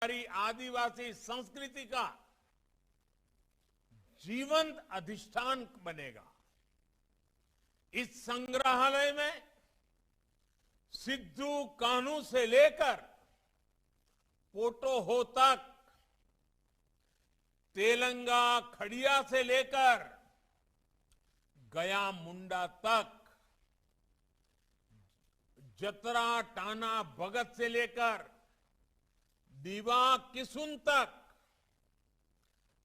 हमारी आदिवासी संस्कृति का जीवंत अधिष्ठान बनेगा। इस संग्रहालय में सिद्धू कान्हू से लेकर पोटोहो तक, तेलंगा खड़िया से लेकर गया मुंडा तक, जतरा टाना भगत से लेकर दीवा किसुन तक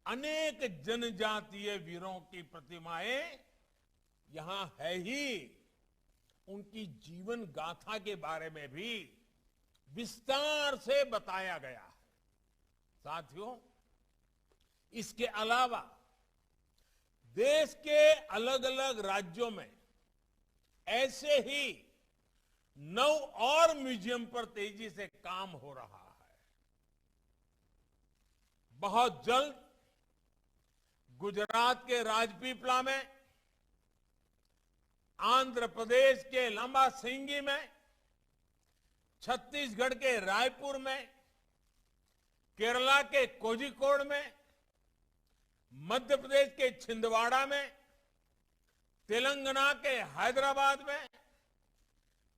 अनेक जनजातीय वीरों की प्रतिमाएं यहां है ही। उनकी जीवन गाथा के बारे में भी विस्तार से बताया गया है। साथियों, इसके अलावा देश के अलग अलग राज्यों में ऐसे ही 9 और म्यूजियम पर तेजी से काम हो रहा है। बहुत जल्द गुजरात के राजपीपला में, आंध्र प्रदेश के लंबा सिंगी में, छत्तीसगढ़ के रायपुर में, केरला के कोझिकोड में, मध्य प्रदेश के छिंदवाड़ा में, तेलंगाना के हैदराबाद में,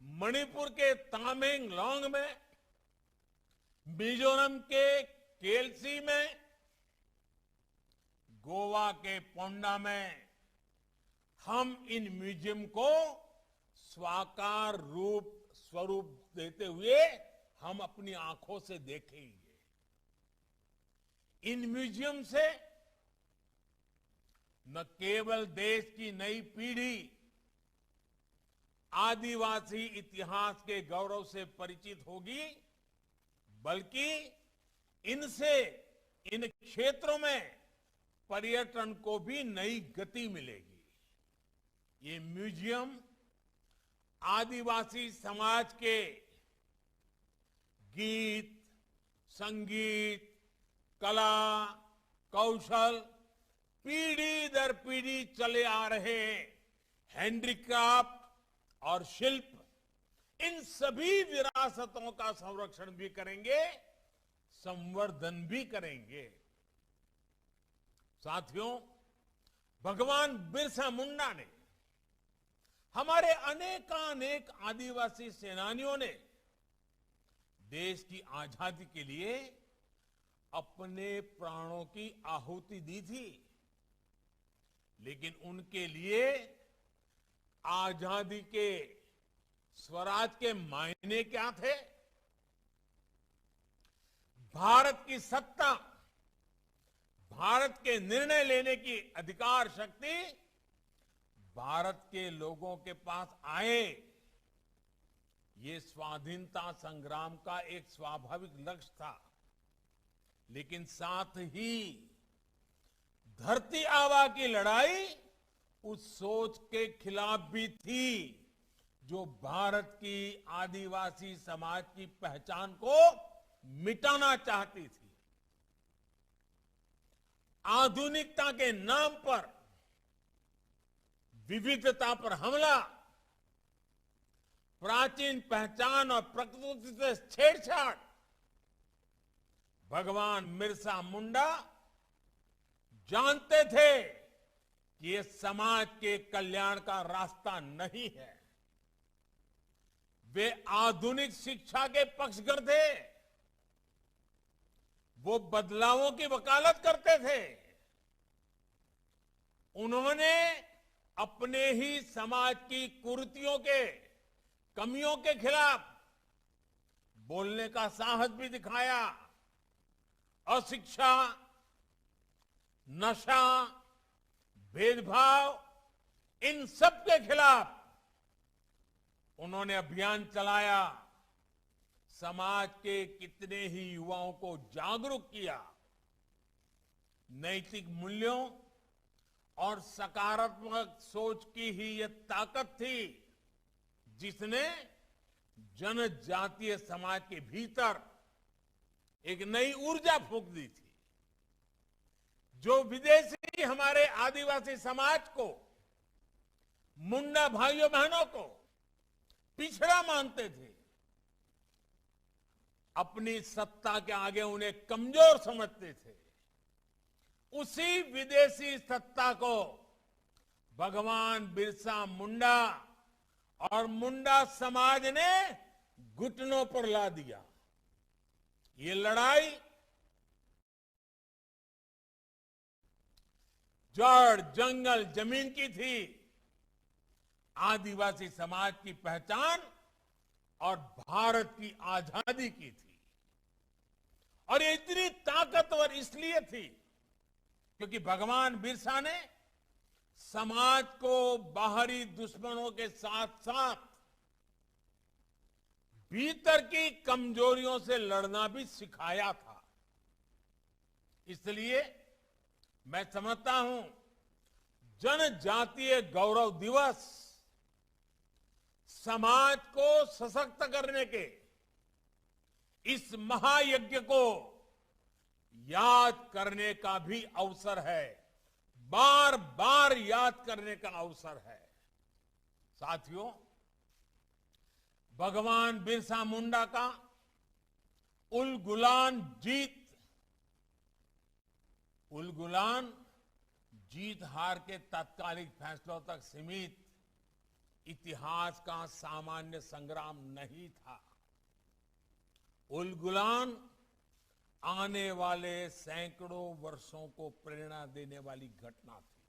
मणिपुर के तामेंगलोंग में, मिजोरम के केलसी में, गोवा के पोंडा में हम इन म्यूजियम को साकार स्वरूप देते हुए हम अपनी आंखों से देखेंगे। इन म्यूजियम से न केवल देश की नई पीढ़ी आदिवासी इतिहास के गौरव से परिचित होगी, बल्कि इनसे इन क्षेत्रों में पर्यटन को भी नई गति मिलेगी। ये म्यूजियम आदिवासी समाज के गीत, संगीत, कला, कौशल, पीढ़ी दर पीढ़ी चले आ रहे हैंडीक्राफ्ट और शिल्प, इन सभी विरासतों का संरक्षण भी करेंगे, संवर्धन भी करेंगे। साथियों, भगवान बिरसा मुंडा ने, हमारे अनेकानेक आदिवासी सेनानियों ने देश की आजादी के लिए अपने प्राणों की आहुति दी थी, लेकिन उनके लिए आजादी के स्वराज के मायने क्या थे? भारत की सत्ता, भारत के निर्णय लेने की अधिकार शक्ति भारत के लोगों के पास आए, ये स्वाधीनता संग्राम का एक स्वाभाविक लक्ष्य था। लेकिन साथ ही धरती आबा की लड़ाई उस सोच के खिलाफ भी थी जो भारत की आदिवासी समाज की पहचान को मिटाना चाहती थी। आधुनिकता के नाम पर विविधता पर हमला, प्राचीन पहचान और प्रकृति से छेड़छाड़, भगवान बिरसा मुंडा जानते थे कि ये समाज के कल्याण का रास्ता नहीं है। वे आधुनिक शिक्षा के पक्षधर थे, वो बदलावों की वकालत करते थे। उन्होंने अपने ही समाज की कुरीतियों के, कमियों के खिलाफ बोलने का साहस भी दिखाया। अशिक्षा, नशा, भेदभाव, इन सब के खिलाफ उन्होंने अभियान चलाया। समाज के कितने ही युवाओं को जागरूक किया। नैतिक मूल्यों और सकारात्मक सोच की ही यह ताकत थी जिसने जनजातीय समाज के भीतर एक नई ऊर्जा फूंक दी थी। जो विदेशी हमारे आदिवासी समाज को, मुंडा भाइयों बहनों को पिछड़ा मानते थे, अपनी सत्ता के आगे उन्हें कमजोर समझते थे, उसी विदेशी सत्ता को भगवान बिरसा मुंडा और मुंडा समाज ने घुटनों पर ला दिया। ये लड़ाई जड़ जंगल जमीन की थी, आदिवासी समाज की पहचान और भारत की आजादी की थी। और ये इतनी ताकतवर इसलिए थी क्योंकि भगवान बिरसा ने समाज को बाहरी दुश्मनों के साथ साथ भीतर की कमजोरियों से लड़ना भी सिखाया था। इसलिए मैं समझता हूं जनजातीय गौरव दिवस समाज को सशक्त करने के इस महायज्ञ को याद करने का भी अवसर है, बार बार याद करने का अवसर है। साथियों, भगवान बिरसा मुंडा का उलगुलान जीत हार के तात्कालिक फैसलों तक सीमित इतिहास का सामान्य संग्राम नहीं था। उलगुलान आने वाले सैकड़ों वर्षों को प्रेरणा देने वाली घटना थी।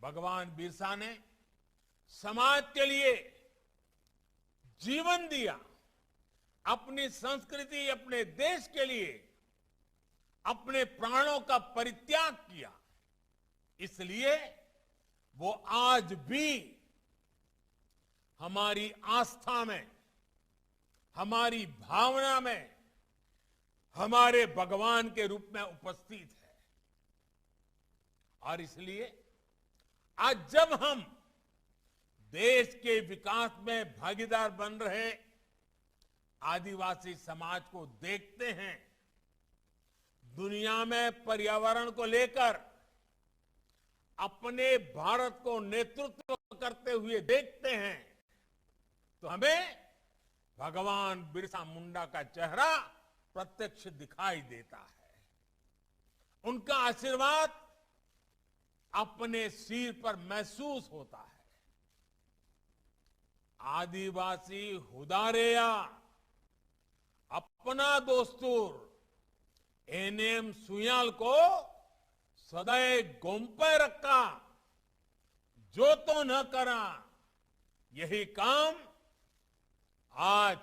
भगवान बिरसा ने समाज के लिए जीवन दिया, अपनी संस्कृति, अपने देश के लिए अपने प्राणों का परित्याग किया। इसलिए वो आज भी हमारी आस्था में, हमारी भावना में, हमारे भगवान के रूप में उपस्थित है। और इसलिए आज जब हम देश के विकास में भागीदार बन रहे आदिवासी समाज को देखते हैं, दुनिया में पर्यावरण को लेकर अपने भारत को नेतृत्व करते हुए देखते हैं, तो हमें भगवान बिरसा मुंडा का चेहरा प्रत्यक्ष दिखाई देता है। उनका आशीर्वाद अपने सिर पर महसूस होता है। आदिवासी हुदारेया अपना दोस्तूर एनएम सुयाल को सदैव गोंपे रखा, जो तो न करा। यही काम आज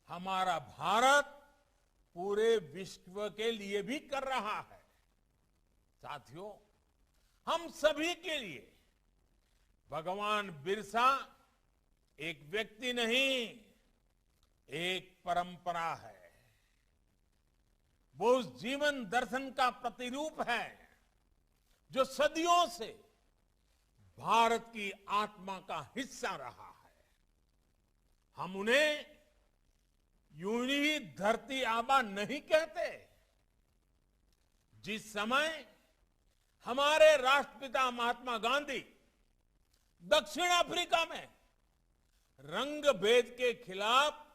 हमारा भारत पूरे विश्व के लिए भी कर रहा है। साथियों, हम सभी के लिए भगवान बिरसा एक व्यक्ति नहीं, एक परंपरा है। वो उस जीवन दर्शन का प्रतिरूप है जो सदियों से भारत की आत्मा का हिस्सा रहा है। हम उन्हें यूं ही धरती आबा नहीं कहते। जिस समय हमारे राष्ट्रपिता महात्मा गांधी दक्षिण अफ्रीका में रंग भेद के खिलाफ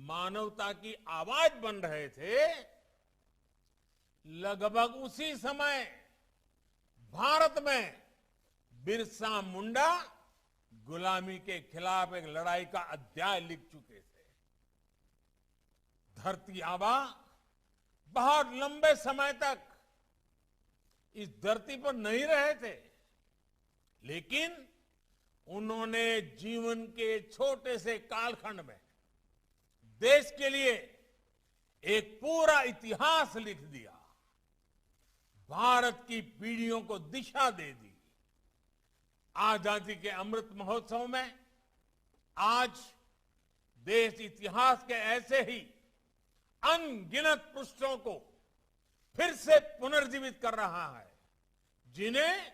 मानवता की आवाज बन रहे थे, लगभग उसी समय भारत में बिरसा मुंडा गुलामी के खिलाफ एक लड़ाई का अध्याय लिख चुके थे। धरती आबा बहुत लंबे समय तक इस धरती पर नहीं रहे थे, लेकिन उन्होंने जीवन के छोटे से कालखंड में देश के लिए एक पूरा इतिहास लिख दिया, भारत की पीढ़ियों को दिशा दे दी। आजादी के अमृत महोत्सव में आज देश इतिहास के ऐसे ही अनगिनत पृष्ठों को फिर से पुनर्जीवित कर रहा है, जिन्हें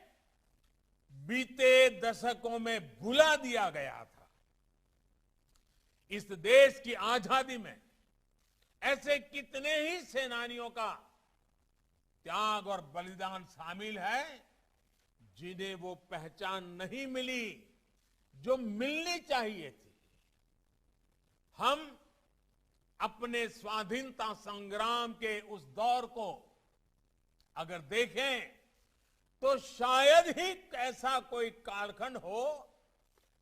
बीते दशकों में भुला दिया गया था। इस देश की आजादी में ऐसे कितने ही सेनानियों का त्याग और बलिदान शामिल है, जिन्हें वो पहचान नहीं मिली जो मिलनी चाहिए थी। हम अपने स्वाधीनता संग्राम के उस दौर को अगर देखें तो शायद ही ऐसा कोई कालखंड हो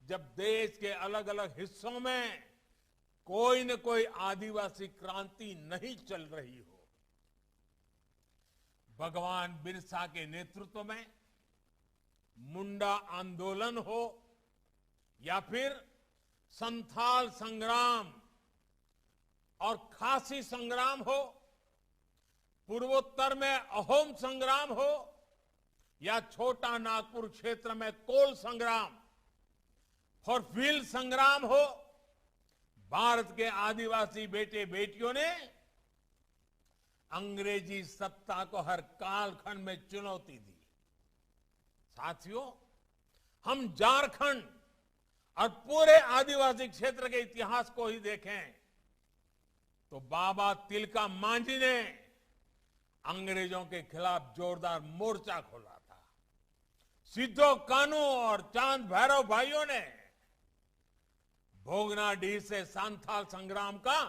जब देश के अलग अलग हिस्सों में कोई न कोई आदिवासी क्रांति नहीं चल रही हो। भगवान बिरसा के नेतृत्व में मुंडा आंदोलन हो या फिर संथाल संग्राम और खासी संग्राम हो, पूर्वोत्तर में अहोम संग्राम हो या छोटा नागपुर क्षेत्र में कोल संग्राम, फॉरफील्ड संग्राम हो, भारत के आदिवासी बेटे बेटियों ने अंग्रेजी सत्ता को हर कालखंड में चुनौती दी। साथियों, हम झारखंड और पूरे आदिवासी क्षेत्र के इतिहास को ही देखें तो बाबा तिलका मांझी ने अंग्रेजों के खिलाफ जोरदार मोर्चा खोला था। सिद्धो कानू और चांद भैरव भाइयों ने भोगनाडीह से सांथाल संग्राम का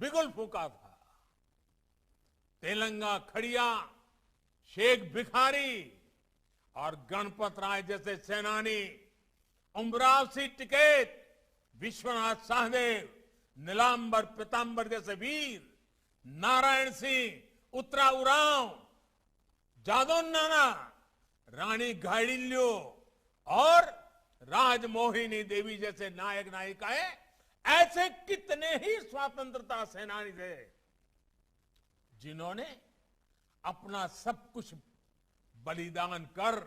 बिगुल फूंका था। तेलंगा खड़िया, शेख भिखारी और गणपत राय जैसे सेनानी, उमराव सिंह टिकैत, विश्वनाथ सहदेव, नीलांबर पीतांबर जैसे वीर, नारायण सिंह, उत्तरा उरांव, जादव नाना, रानी घाइडिल्यो और राजमोहिनी देवी जैसे नायक नायिकाएं, ऐसे कितने ही स्वतंत्रता सेनानी थे जिन्होंने अपना सब कुछ बलिदान कर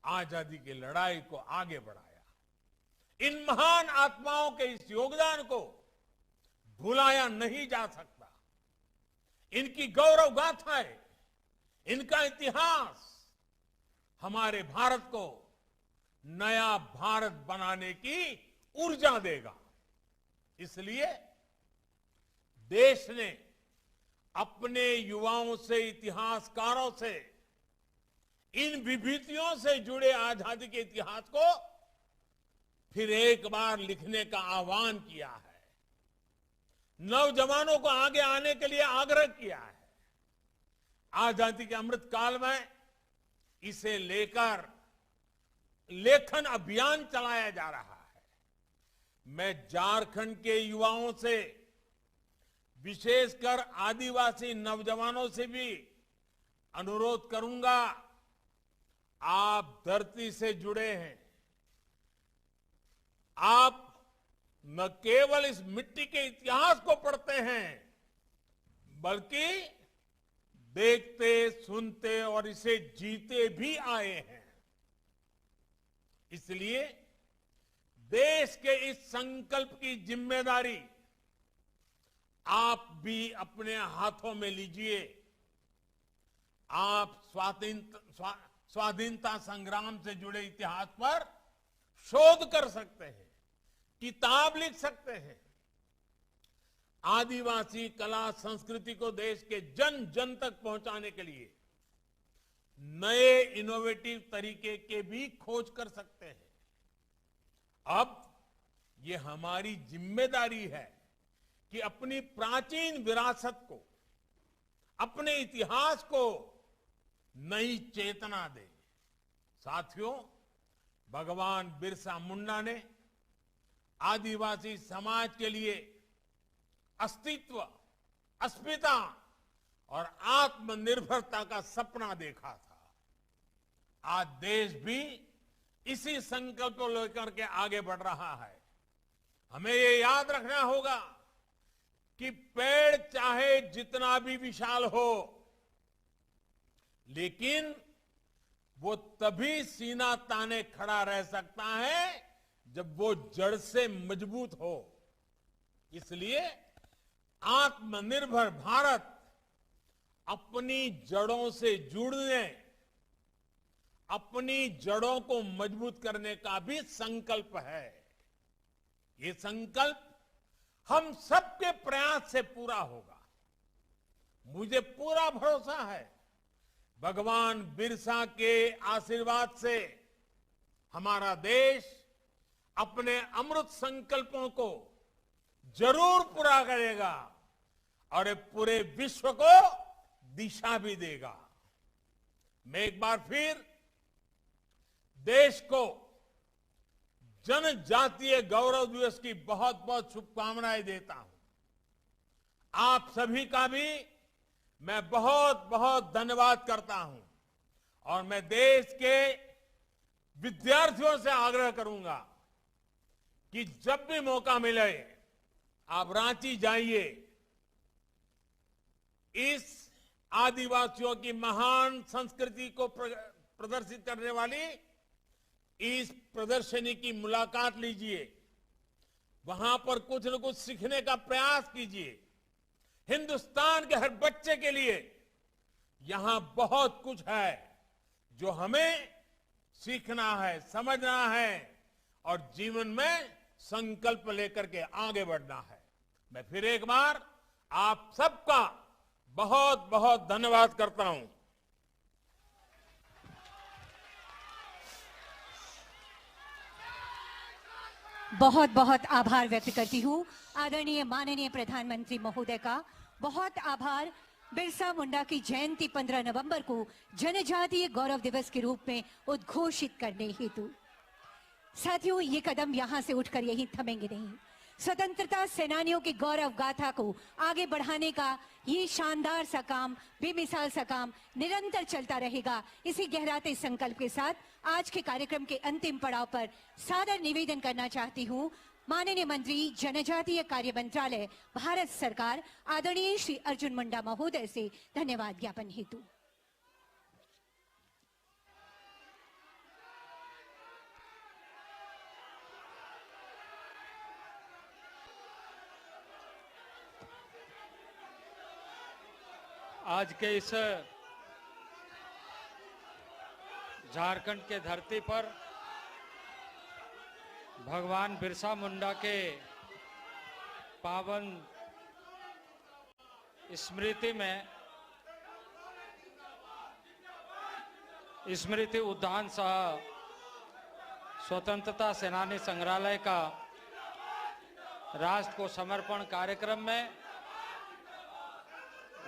आजादी की लड़ाई को आगे बढ़ाया। इन महान आत्माओं के इस योगदान को भुलाया नहीं जा सकता। इनकी गौरव गाथाएं, इनका इतिहास हमारे भारत को नया भारत बनाने की ऊर्जा देगा। इसलिए देश ने अपने युवाओं से, इतिहासकारों से इन विभूतियों से जुड़े आजादी के इतिहास को फिर एक बार लिखने का आह्वान किया है। नौजवानों को आगे आने के लिए आग्रह किया है। आजादी के अमृत काल में इसे लेकर लेखन अभियान चलाया जा रहा है। मैं झारखंड के युवाओं से, विशेषकर आदिवासी नौजवानों से भी अनुरोध करूंगा, आप धरती से जुड़े हैं। आप न केवल इस मिट्टी के इतिहास को पढ़ते हैं, बल्कि देखते, सुनते और इसे जीते भी आए हैं। इसलिए देश के इस संकल्प की जिम्मेदारी आप भी अपने हाथों में लीजिए। आप स्वाधीनता संग्राम से जुड़े इतिहास पर शोध कर सकते हैं, किताब लिख सकते हैं। आदिवासी कला संस्कृति को देश के जन जन तक पहुंचाने के लिए नए इनोवेटिव तरीके के भी खोज कर सकते हैं। अब ये हमारी जिम्मेदारी है कि अपनी प्राचीन विरासत को, अपने इतिहास को नई चेतना दें। साथियों, भगवान बिरसा मुंडा ने आदिवासी समाज के लिए अस्तित्व, अस्मिता और आत्मनिर्भरता का सपना देखा था। आज देश भी इसी संकल्प को लेकर के आगे बढ़ रहा है। हमें ये याद रखना होगा कि पेड़ चाहे जितना भी विशाल हो, लेकिन वो तभी सीना ताने खड़ा रह सकता है जब वो जड़ से मजबूत हो। इसलिए आत्मनिर्भर भारत अपनी जड़ों से जुड़ने, अपनी जड़ों को मजबूत करने का भी संकल्प है। ये संकल्प हम सबके प्रयास से पूरा होगा। मुझे पूरा भरोसा है, भगवान बिरसा के आशीर्वाद से हमारा देश अपने अमृत संकल्पों को जरूर पूरा करेगा। और ये पूरे विश्व को दिशा भी देगा। मैं एक बार फिर देश को जनजातीय गौरव दिवस की बहुत बहुत शुभकामनाएं देता हूं। आप सभी का भी मैं बहुत बहुत धन्यवाद करता हूं और मैं देश के विद्यार्थियों से आग्रह करूंगा कि जब भी मौका मिले आप रांची जाइए। इस आदिवासियों की महान संस्कृति को प्रदर्शित करने वाली इस प्रदर्शनी की मुलाकात लीजिए। वहां पर कुछ न कुछ सीखने का प्रयास कीजिए। हिंदुस्तान के हर बच्चे के लिए यहां बहुत कुछ है जो हमें सीखना है, समझना है और जीवन में संकल्प लेकर के आगे बढ़ना है। मैं फिर एक बार आप सबका बहुत बहुत धन्यवाद करता हूं। बहुत बहुत आभार व्यक्त करती हूँ आदरणीय माननीय प्रधानमंत्री महोदय का। बहुत आभार। बिरसा मुंडा की जयंती 15 नवंबर को जनजातीय गौरव दिवस के रूप में उद्घोषित करने हेतु। साथियों, ये कदम यहां से उठकर यहीं थमेंगे नहीं। स्वतंत्रता सेनानियों की गौरव गाथा को आगे बढ़ाने का ये शानदार सा काम, बेमिसाल सा काम निरंतर चलता रहेगा। इसी गहराते संकल्प के साथ आज के कार्यक्रम के अंतिम पड़ाव पर सादर निवेदन करना चाहती हूँ माननीय मंत्री जनजातीय कार्य मंत्रालय भारत सरकार आदरणीय श्री अर्जुन मुंडा महोदय से धन्यवाद ज्ञापन हेतु। आज के इस झारखंड के धरती पर भगवान बिरसा मुंडा के पावन स्मृति में स्मृति उद्यान सह स्वतंत्रता सेनानी संग्रहालय का राष्ट्र को समर्पण कार्यक्रम में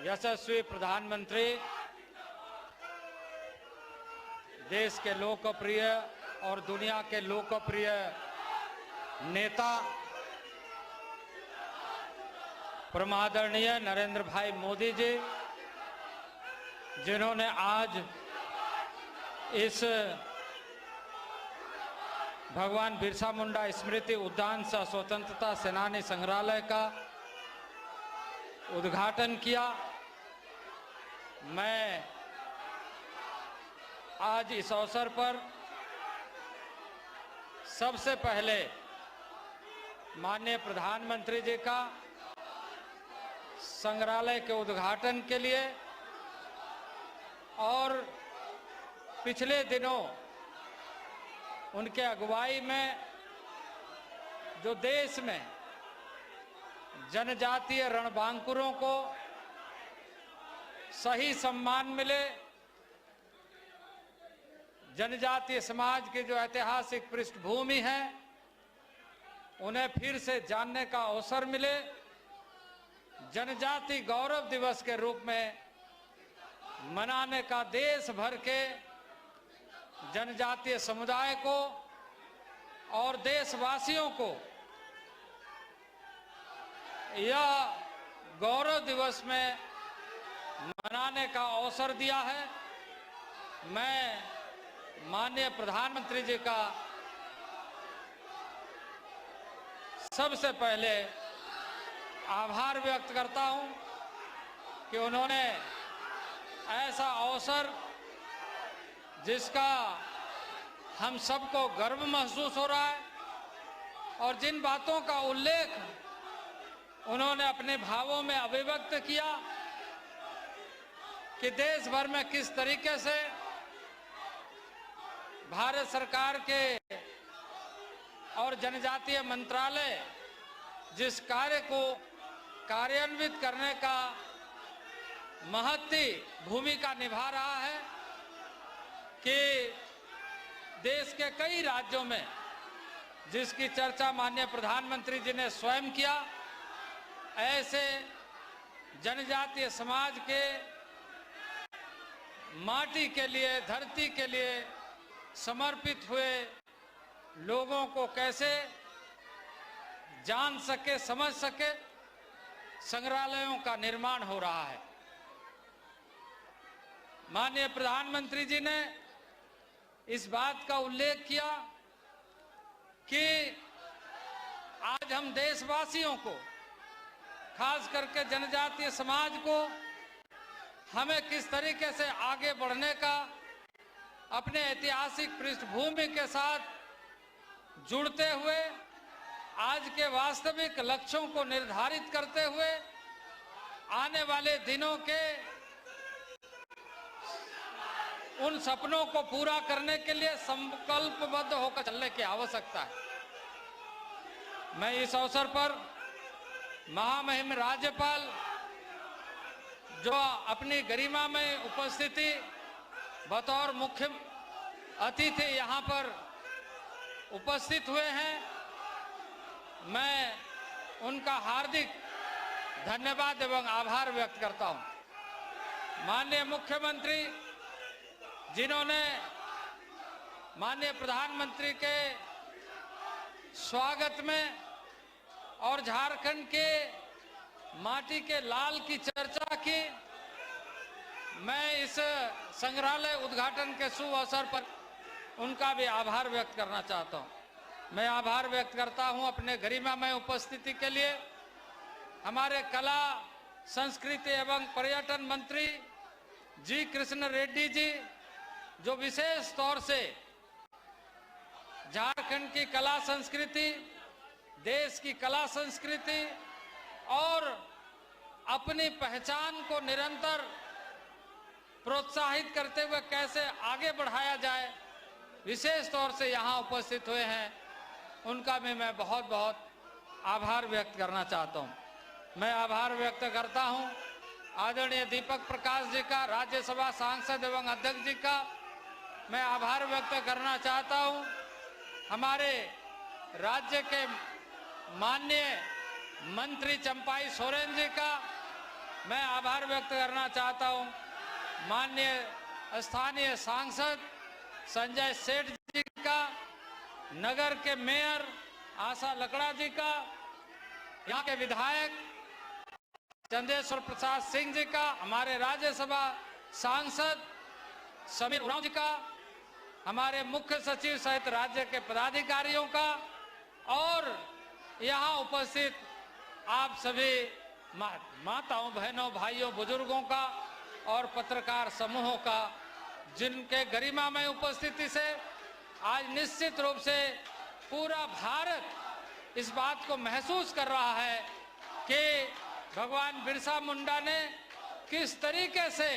यशस्वी प्रधानमंत्री, देश के लोकप्रिय और दुनिया के लोकप्रिय नेता परमादरणीय नरेंद्र भाई मोदी जी, जिन्होंने आज इस भगवान बिरसा मुंडा स्मृति उद्यान सह स्वतंत्रता सेनानी संग्रहालय का उद्घाटन किया। मैं आज इस अवसर पर सबसे पहले माननीय प्रधानमंत्री जी का संग्रहालय के उद्घाटन के लिए और पिछले दिनों उनके अगुवाई में जो देश में जनजातीय रणबांकुरों को सही सम्मान मिले, जनजातीय समाज की जो ऐतिहासिक पृष्ठभूमि है उन्हें फिर से जानने का अवसर मिले, जनजाति गौरव दिवस के रूप में मनाने का देश भर के जनजातीय समुदाय को और देशवासियों को यह गौरव दिवस में मनाने का अवसर दिया है। मैं माननीय प्रधानमंत्री जी का सबसे पहले आभार व्यक्त करता हूं कि उन्होंने ऐसा अवसर जिसका हम सबको गर्व महसूस हो रहा है और जिन बातों का उल्लेख उन्होंने अपने भावों में अभिव्यक्त किया कि देश भर में किस तरीके से भारत सरकार के और जनजातीय मंत्रालय जिस कार्य को कार्यान्वित करने का महत्वपूर्ण भूमिका निभा रहा है कि देश के कई राज्यों में, जिसकी चर्चा माननीय प्रधानमंत्री जी ने स्वयं किया, ऐसे जनजातीय समाज के माटी के लिए, धरती के लिए समर्पित हुए लोगों को कैसे जान सके, समझ सके, संग्रहालयों का निर्माण हो रहा है। माननीय प्रधानमंत्री जी ने इस बात का उल्लेख किया कि आज हम देशवासियों को, खास करके जनजातीय समाज को, हमें किस तरीके से आगे बढ़ने का, अपने ऐतिहासिक पृष्ठभूमि के साथ जुड़ते हुए आज के वास्तविक लक्ष्यों को निर्धारित करते हुए आने वाले दिनों के उन सपनों को पूरा करने के लिए संकल्पबद्ध होकर चलने की आवश्यकता है। मैं इस अवसर पर महामहिम राज्यपाल जो अपनी गरिमा में उपस्थिति बतौर मुख्य अतिथि यहाँ पर उपस्थित हुए हैं, मैं उनका हार्दिक धन्यवाद एवं आभार व्यक्त करता हूँ। माननीय मुख्यमंत्री जिन्होंने माननीय प्रधानमंत्री के स्वागत में और झारखंड के माटी के लाल की चर्चा की, मैं इस संग्रहालय उद्घाटन के शुभ अवसर पर उनका भी आभार व्यक्त करना चाहता हूं। मैं आभार व्यक्त करता हूं अपने गरिमामय उपस्थिति के लिए हमारे कला, संस्कृति एवं पर्यटन मंत्री जी कृष्ण रेड्डी जी, जो विशेष तौर से झारखंड की कला संस्कृति, देश की कला संस्कृति और अपनी पहचान को निरंतर प्रोत्साहित करते हुए कैसे आगे बढ़ाया जाए, विशेष तौर से यहाँ उपस्थित हुए हैं, उनका भी मैं बहुत बहुत आभार व्यक्त करना चाहता हूँ। मैं आभार व्यक्त करता हूँ आदरणीय दीपक प्रकाश जी का, राज्यसभा सांसद एवं अध्यक्ष जी का। मैं आभार व्यक्त करना चाहता हूँ हमारे राज्य के माननीय मंत्री चंपाई सोरेन जी का। मैं आभार व्यक्त करना चाहता हूँ माननीय स्थानीय सांसद संजय सेठ जी का, नगर के मेयर आशा लकड़ा जी का, यहाँ के विधायक चंदेश्वर प्रसाद सिंह जी का, हमारे राज्यसभा सांसद समीर उरांव जी का, हमारे मुख्य सचिव सहित राज्य के पदाधिकारियों का और यहाँ उपस्थित आप सभी माताओं, बहनों, भाइयों, बुजुर्गों का और पत्रकार समूहों का, जिनके गरिमामय उपस्थिति से आज निश्चित रूप से पूरा भारत इस बात को महसूस कर रहा है कि भगवान बिरसा मुंडा ने किस तरीके से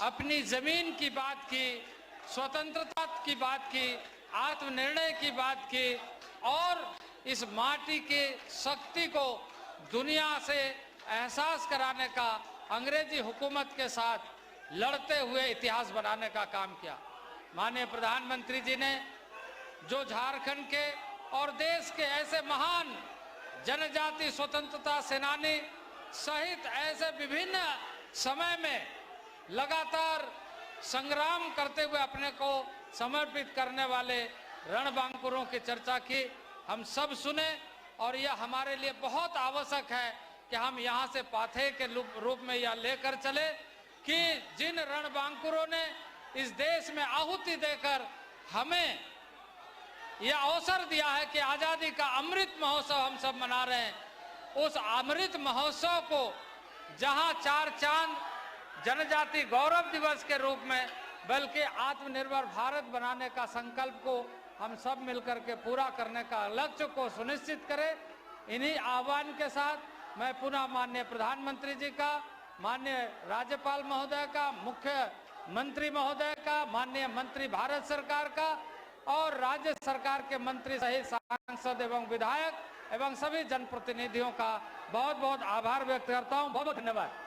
अपनी जमीन की बात की, स्वतंत्रता की बात की, आत्मनिर्णय की बात की और इस माटी की शक्ति को दुनिया से एहसास कराने का अंग्रेजी हुकूमत के साथ लड़ते हुए इतिहास बनाने का काम किया। माननीय प्रधानमंत्री जी ने जो झारखंड के और देश के ऐसे महान जनजाति स्वतंत्रता सेनानी सहित ऐसे विभिन्न समय में लगातार संग्राम करते हुए अपने को समर्पित करने वाले रणबांकुरों की चर्चा की, हम सब सुने और यह हमारे लिए बहुत आवश्यक है कि हम यहाँ से पाथेय के रूप में यह लेकर चले कि जिन रणबांकुरों ने इस देश में आहुति देकर हमें यह अवसर दिया है कि आजादी का अमृत महोत्सव हम सब मना रहे हैं, उस अमृत महोत्सव को जहां चार चांद जनजाति गौरव दिवस के रूप में बल्कि आत्मनिर्भर भारत बनाने का संकल्प को हम सब मिलकर के पूरा करने का लक्ष्य को सुनिश्चित करें। इन्हीं आह्वान के साथ मैं पुनः माननीय प्रधानमंत्री जी का, माननीय राज्यपाल महोदय का, मुख्य मंत्री महोदय का, माननीय मंत्री भारत सरकार का और राज्य सरकार के मंत्री सहित सांसद एवं विधायक एवं सभी जनप्रतिनिधियों का बहुत बहुत आभार व्यक्त करता हूं। बहुत बहुत धन्यवाद।